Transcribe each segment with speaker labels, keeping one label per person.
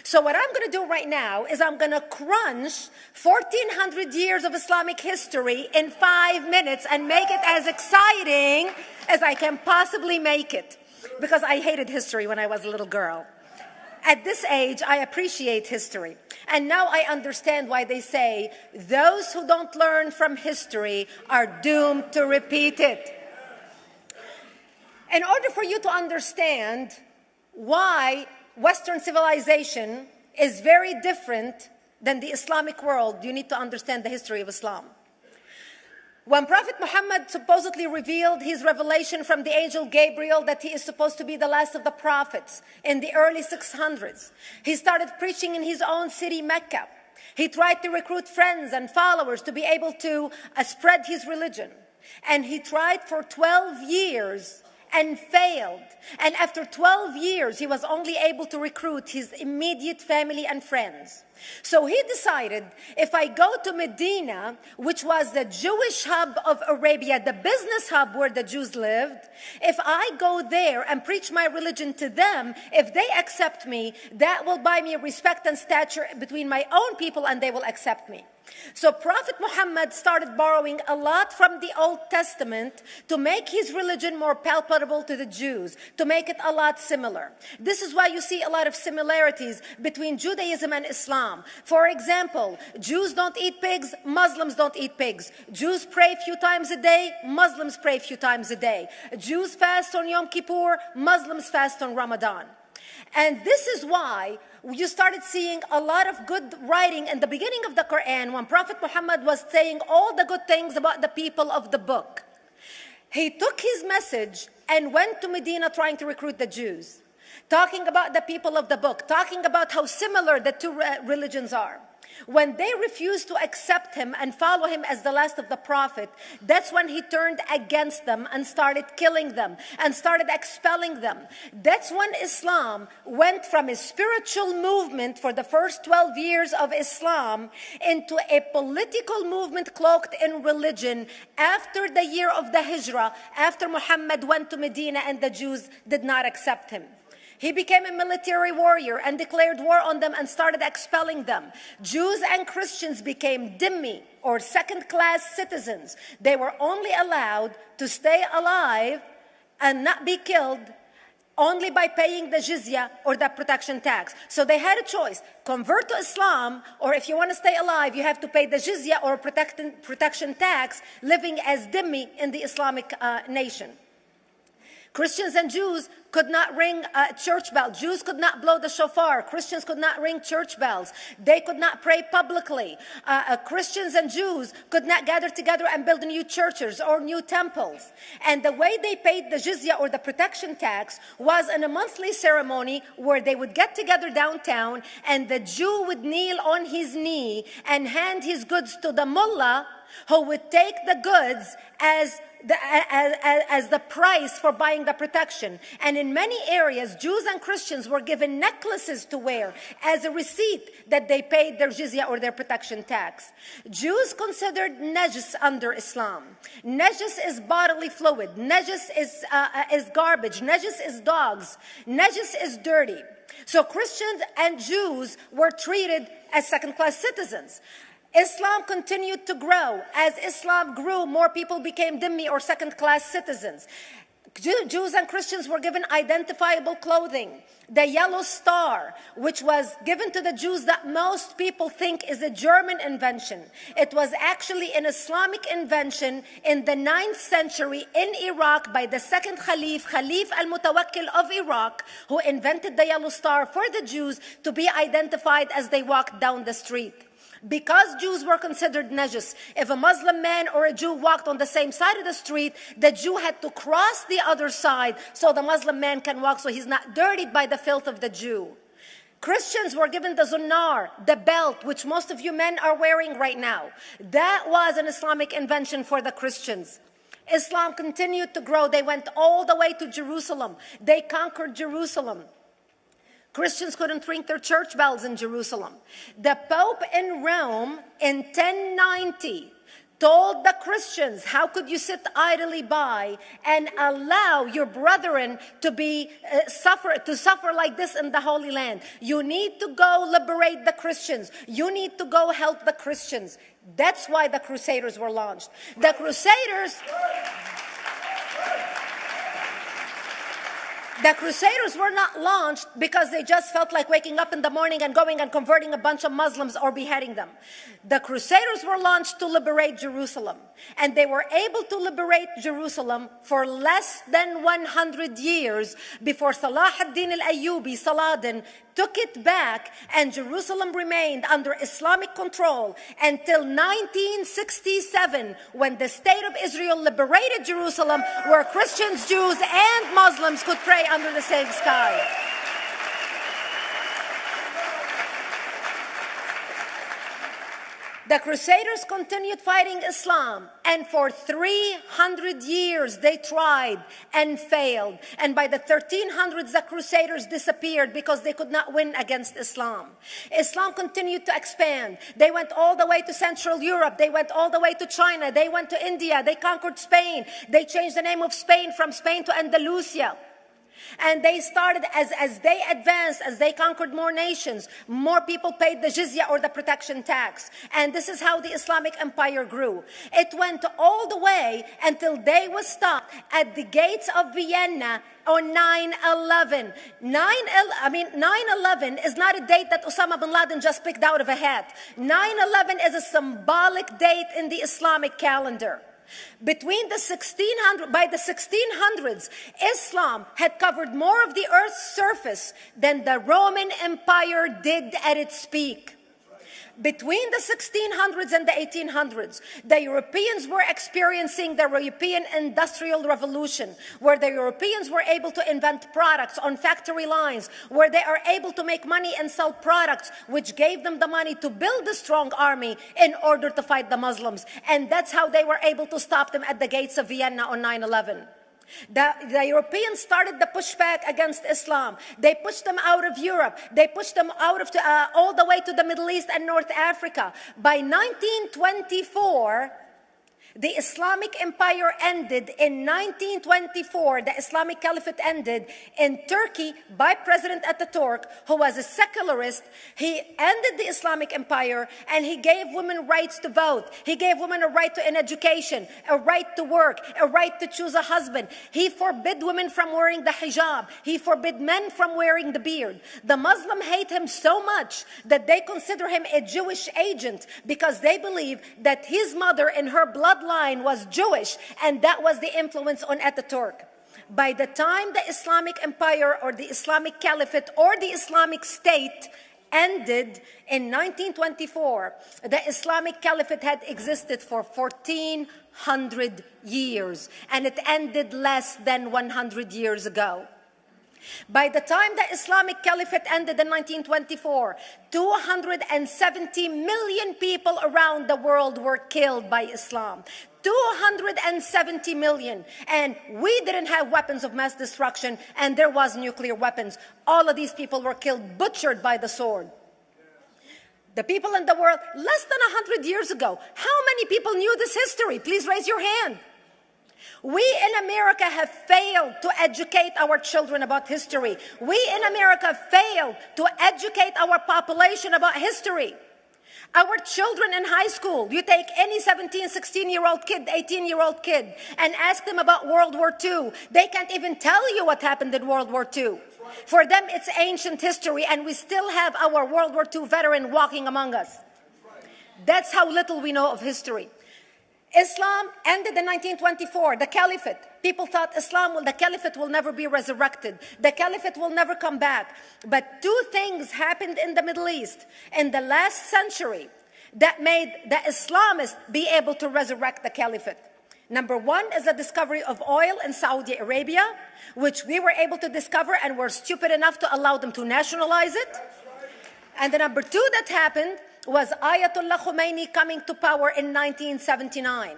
Speaker 1: So what I'm going to do right now is I'm going to crunch 1,400 years of Islamic history in 5 minutes and make it as exciting as I can possibly make it. Because I hated history when I was a little girl. At this age, I appreciate history. And now I understand why they say those who don't learn from history are doomed to repeat it. In order for you to understand why Western civilization is very different than the Islamic world, you need to understand the history of Islam. When Prophet Muhammad supposedly revealed his revelation from the angel Gabriel that he is supposed to be the last of the prophets in the early 600s, he started preaching in his own city, Mecca. He tried to recruit friends and followers to be able to spread his religion. And he tried for 12 years and failed. And after 12 years, he was only able to recruit his immediate family and friends. So he decided, if I go to Medina, which was the Jewish hub of Arabia, the business hub where the Jews lived, if I go there and preach my religion to them, if they accept me, that will buy me respect and stature between my own people, and they will accept me. So Prophet Muhammad started borrowing a lot from the Old Testament to make his religion more palpable to the Jews, to make it a lot similar. This is why you see a lot of similarities between Judaism and Islam. For example, Jews don't eat pigs, Muslims don't eat pigs. Jews pray a few times a day, Muslims pray a few times a day. Jews fast on Yom Kippur, Muslims fast on Ramadan. And this is why you started seeing a lot of good writing in the beginning of the Quran when Prophet Muhammad was saying all the good things about the people of the book. He took his message and went to Medina trying to recruit the Jews, talking about the people of the book, talking about how similar the two religions are. When they refused to accept him and follow him as the last of the prophet, that's when he turned against them and started killing them and started expelling them. That's when Islam went from a spiritual movement for the first 12 years of Islam into a political movement cloaked in religion after the year of the Hijrah, after Muhammad went to Medina and the Jews did not accept him. He became a military warrior and declared war on them and started expelling them. Jews and Christians became dhimmi, or second-class citizens. They were only allowed to stay alive and not be killed only by paying the jizya, or the protection tax. So they had a choice: convert to Islam, or if you want to stay alive, you have to pay the jizya or protection tax, living as dhimmi in the Islamic nation. Christians and Jews could not ring church bells. Jews could not blow the shofar. Christians could not ring church bells. They could not pray publicly. Christians and Jews could not gather together and build new churches or new temples. And the way they paid the jizya, or the protection tax, was in a monthly ceremony where they would get together downtown and the Jew would kneel on his knee and hand his goods to the mullah, who would take the goods as the price for buying the protection. And in many areas, Jews and Christians were given necklaces to wear as a receipt that they paid their jizya, or their protection tax. Jews considered najis under Islam. Najis is bodily fluid. Najis is garbage. Najis is dogs. Najis is dirty. So Christians and Jews were treated as second-class citizens. Islam continued to grow. As Islam grew, more people became dhimmi, or second-class citizens. Jews and Christians were given identifiable clothing. The yellow star, which was given to the Jews, that most people think is a German invention. It was actually an Islamic invention in the 9th century in Iraq by the second Khalif al-Mutawakkil of Iraq, who invented the yellow star for the Jews to be identified as they walked down the street. Because Jews were considered najis, if a Muslim man or a Jew walked on the same side of the street, the Jew had to cross the other side so the Muslim man can walk, so he's not dirtied by the filth of the Jew. Christians were given the zunnar, the belt, which most of you men are wearing right now. That was an Islamic invention for the Christians. Islam continued to grow. They went all the way to Jerusalem. They conquered Jerusalem. Christians couldn't ring their church bells in Jerusalem. The Pope in Rome in 1090 told the Christians, how could you sit idly by and allow your brethren to suffer like this in the Holy Land? You need to go liberate the Christians. You need to go help the Christians. That's why the Crusaders were launched. The Crusaders were not launched because they just felt like waking up in the morning and going and converting a bunch of Muslims or beheading them. The Crusaders were launched to liberate Jerusalem. And they were able to liberate Jerusalem for less than 100 years before Salah ad-Din al-Ayyubi, Saladin, took it back, and Jerusalem remained under Islamic control until 1967, when the State of Israel liberated Jerusalem, where Christians, Jews, and Muslims could pray under the same sky. The Crusaders continued fighting Islam, and for 300 years they tried and failed. And by the 1300s, the Crusaders disappeared because they could not win against Islam. Islam continued to expand. They went all the way to Central Europe. They went all the way to China. They went to India. They conquered Spain. They changed the name of Spain from Spain to Andalusia. And they started, as they advanced, as they conquered more nations, more people paid the jizya, or the protection tax. And this is how the Islamic Empire grew. It went all the way until they were stopped at the gates of Vienna on 9/11. 9/11 is not a date that Osama bin Laden just picked out of a hat. 9/11 is a symbolic date in the Islamic calendar. By the 1600s, Islam had covered more of the earth's surface than the Roman Empire did at its peak. Between the 1600s and the 1800s, the Europeans were experiencing the European Industrial Revolution, where the Europeans were able to invent products on factory lines, where they are able to make money and sell products, which gave them the money to build a strong army in order to fight the Muslims. And that's how they were able to stop them at the gates of Vienna on 9/11. The Europeans started the pushback against Islam. They pushed them out of Europe. They pushed them out of all the way to the Middle East and North Africa. By 1924, the Islamic Empire ended. In 1924, the Islamic Caliphate ended in Turkey by President Ataturk, who was a secularist. He ended the Islamic Empire, and he gave women rights to vote. He gave women a right to an education, a right to work, a right to choose a husband. He forbid women from wearing the hijab. He forbid men from wearing the beard. The Muslims hate him so much that they consider him a Jewish agent, because they believe that his mother in her bloodline was Jewish, and that was the influence on Ataturk. By the time the Islamic Empire, or the Islamic Caliphate, or the Islamic State ended in 1924, the Islamic Caliphate had existed for 1400 years, and it ended less than 100 years ago. By the time the Islamic Caliphate ended in 1924, 270 million people around the world were killed by Islam. 270 million. And we didn't have weapons of mass destruction, and there was nuclear weapons. All of these people were killed, butchered by the sword. The people in the world, less than 100 years ago, how many people knew this history? Please raise your hand. We in America have failed to educate our children about history. We in America failed to educate our population about history. Our children in high school, you take any 17, 16-year-old kid, 18-year-old kid, and ask them about World War II. They can't even tell you what happened in World War II. For them, it's ancient history, and we still have our World War II veteran walking among us. That's how little we know of history. Islam ended in 1924, the Caliphate. People thought the Caliphate will never be resurrected. The Caliphate will never come back. But two things happened in the Middle East in the last century that made the Islamists be able to resurrect the Caliphate. Number one is the discovery of oil in Saudi Arabia, which we were able to discover and were stupid enough to allow them to nationalize it. And the number two that happened was Ayatollah Khomeini coming to power in 1979.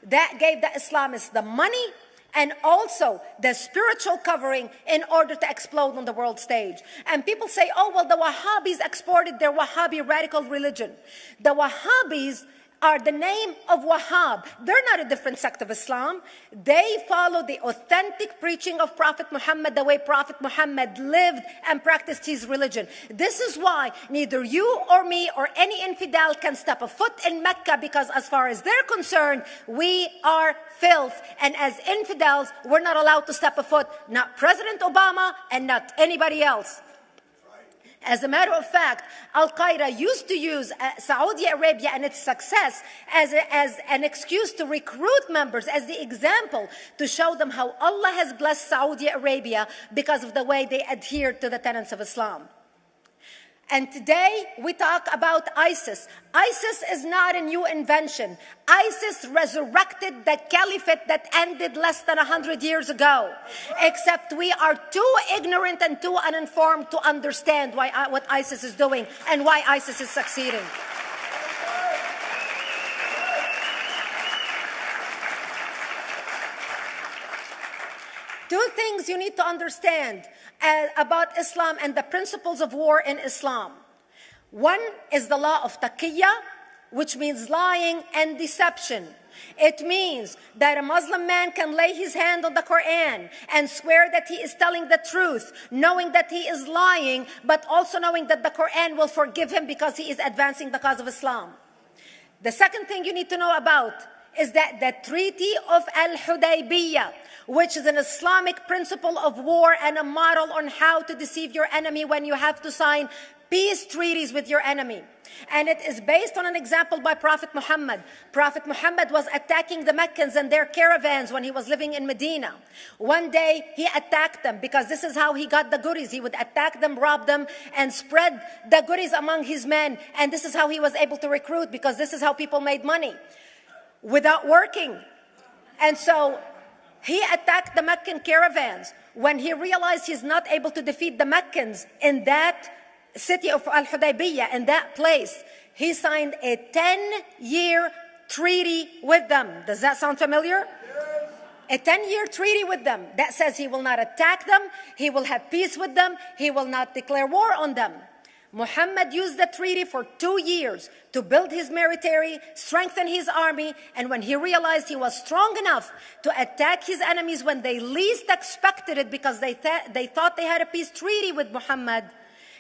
Speaker 1: That gave the Islamists the money and also the spiritual covering in order to explode on the world stage. And people say, oh, well, the Wahhabis exported their Wahhabi radical religion. The Wahhabis are the name of Wahhab. They're not a different sect of Islam. They follow the authentic preaching of Prophet Muhammad, the way Prophet Muhammad lived and practiced his religion. This is why neither you or me or any infidel can step a foot in Mecca, because as far as they're concerned, we are filth. And as infidels, we're not allowed to step a foot, not President Obama and not anybody else. As a matter of fact, Al-Qaeda used to use Saudi Arabia and its success as an excuse to recruit members, as the example to show them how Allah has blessed Saudi Arabia because of the way they adhere to the tenets of Islam. And today we talk about ISIS. ISIS is not a new invention. ISIS resurrected the caliphate that ended less than 100 years ago. Except we are too ignorant and too uninformed to understand what ISIS is doing and why ISIS is succeeding. Two things you need to understand about Islam and the principles of war in Islam. One is the law of taqiyya, which means lying and deception. It means that a Muslim man can lay his hand on the Quran and swear that he is telling the truth, knowing that he is lying, but also knowing that the Quran will forgive him because he is advancing the cause of Islam. The second thing you need to know about is that the Treaty of Al-Hudaybiyah, which is an Islamic principle of war and a model on how to deceive your enemy when you have to sign peace treaties with your enemy. And it is based on an example by Prophet Muhammad. Prophet Muhammad was attacking the Meccans and their caravans when he was living in Medina. One day he attacked them because this is how he got the goodies. He would attack them, rob them, and spread the goodies among his men. And this is how he was able to recruit, because this is how people made money without working. And so he attacked the Meccan caravans. When he realized he's not able to defeat the Meccans in that city of Al-Hudaybiyah, in that place, he signed a 10-year treaty with them. Does that sound familiar? A 10-year treaty with them that says he will not attack them, he will have peace with them, he will not declare war on them. Muhammad used the treaty for 2 years to build his military, strengthen his army, and when he realized he was strong enough to attack his enemies when they least expected it, because they thought they had a peace treaty with Muhammad,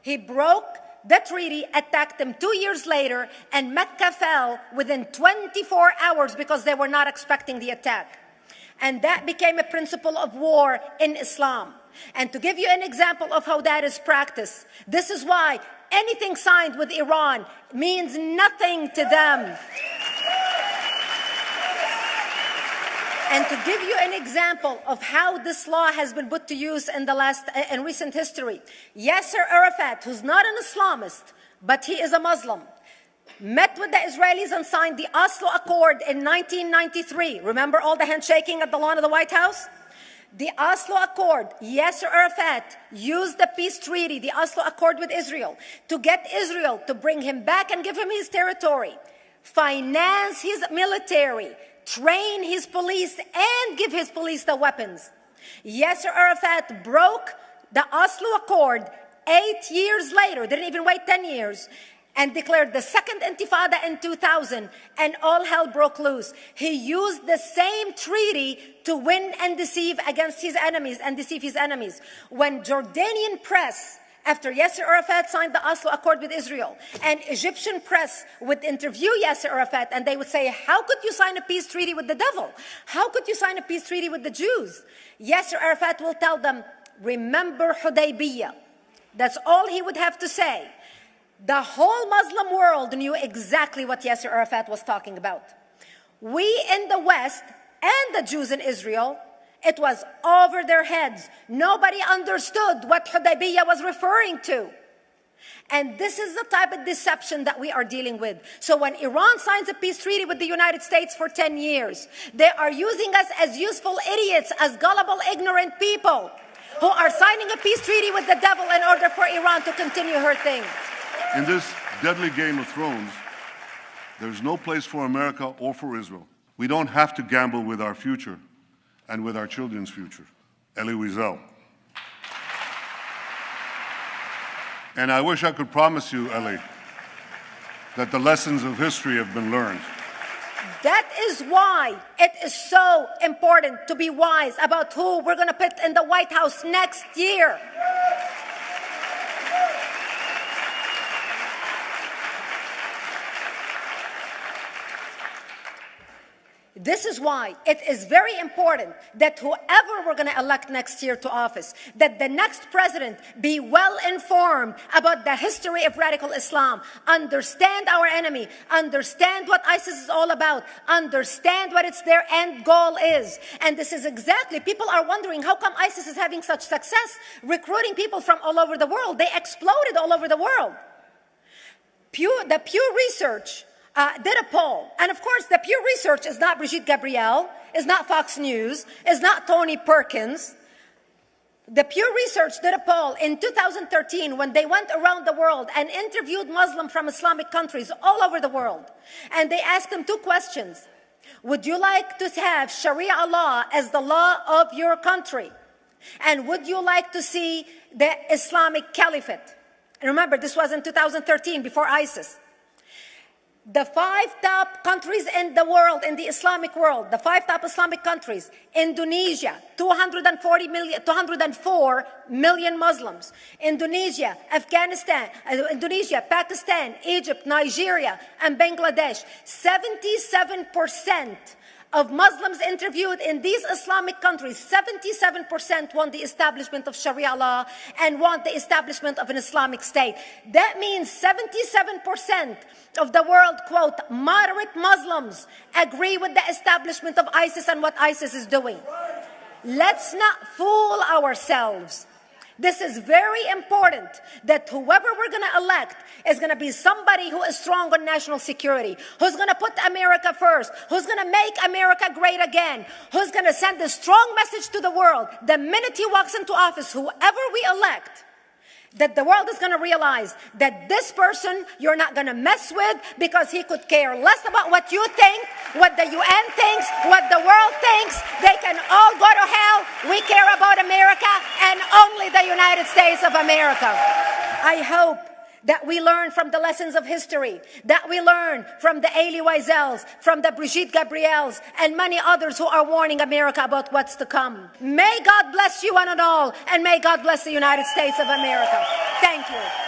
Speaker 1: he broke the treaty, attacked them 2 years later, and Mecca fell within 24 hours because they were not expecting the attack. And that became a principle of war in Islam. And to give you an example of how that is practiced, this is why anything signed with Iran means nothing to them. And to give you an example of how this law has been put to use in recent history, Yasser Arafat, who's not an Islamist, but he is a Muslim, met with the Israelis and signed the Oslo Accord in 1993. Remember all the handshaking at the lawn of the White House? The Oslo Accord, Yasser Arafat used the peace treaty, the Oslo Accord with Israel, to get Israel to bring him back and give him his territory, finance his military, train his police, and give his police the weapons. Yasser Arafat broke the Oslo Accord 8 years later, didn't even wait 10 years, and declared the second intifada in 2000, and all hell broke loose. He used the same treaty to win and deceive against his enemies and deceive his enemies. When Jordanian press, after Yasser Arafat signed the Oslo Accord with Israel, and Egyptian press would interview Yasser Arafat, and they would say, how could you sign a peace treaty with the devil? How could you sign a peace treaty with the Jews? Yasser Arafat will tell them, remember Hudaybiyah. That's all he would have to say. The whole Muslim world knew exactly what Yasser Arafat was talking about. We in the West and the Jews in Israel, it was over their heads. Nobody understood what Hudaybiyah was referring to. And this is the type of deception that we are dealing with. So when Iran signs a peace treaty with the United States for 10 years, they are using us as useful idiots, as gullible, ignorant people who are signing a peace treaty with the devil in order for Iran to continue her thing.
Speaker 2: In this deadly game of thrones, there's no place for America or for Israel. We don't have to gamble with our future and with our children's future. Elie Wiesel. And I wish I could promise you, Elie, that the lessons of history have been learned.
Speaker 1: That is why it is so important to be wise about who we're going to put in the White House next year. This is why it is very important that whoever we're going to elect next year to office, that the next president be well informed about the history of radical Islam, understand our enemy, understand what ISIS is all about, understand what their end goal is. And this is exactly, people are wondering how come ISIS is having such success recruiting people from all over the world. They exploded all over the world. The Pew Research did a poll. And of course, the Pew Research is not Brigitte Gabriel, is not Fox News, is not Tony Perkins. The Pew Research did a poll in 2013 when they went around the world and interviewed Muslims from Islamic countries all over the world. And they asked them two questions. Would you like to have Sharia law as the law of your country? And would you like to see the Islamic Caliphate? And remember, this was in 2013, before ISIS. The 5 top countries in the world, in the Islamic world, the 5 top Islamic countries: Indonesia, 204 million Muslims. Indonesia, Pakistan, Egypt, Nigeria, and Bangladesh. 77% of Muslims interviewed in these Islamic countries, 77% want the establishment of Sharia law and want the establishment of an Islamic state. That means 77% of the world, quote, moderate Muslims agree with the establishment of ISIS and what ISIS is doing. Let's not fool ourselves. This is very important, that whoever we're going to elect is going to be somebody who is strong on national security, who's going to put America first, who's going to make America great again, who's going to send a strong message to the world. The minute he walks into office, whoever we elect, that the world is going to realize that this person you're not going to mess with, because he could care less about what you think, what the UN thinks, what the world thinks. They can all go to hell. We care about America and only the United States of America. I hope that we learn from the lessons of history, that we learn from the Elie Wiesels, from the Brigitte Gabriels, and many others who are warning America about what's to come. May God bless you one and all, and may God bless the United States of America. Thank you.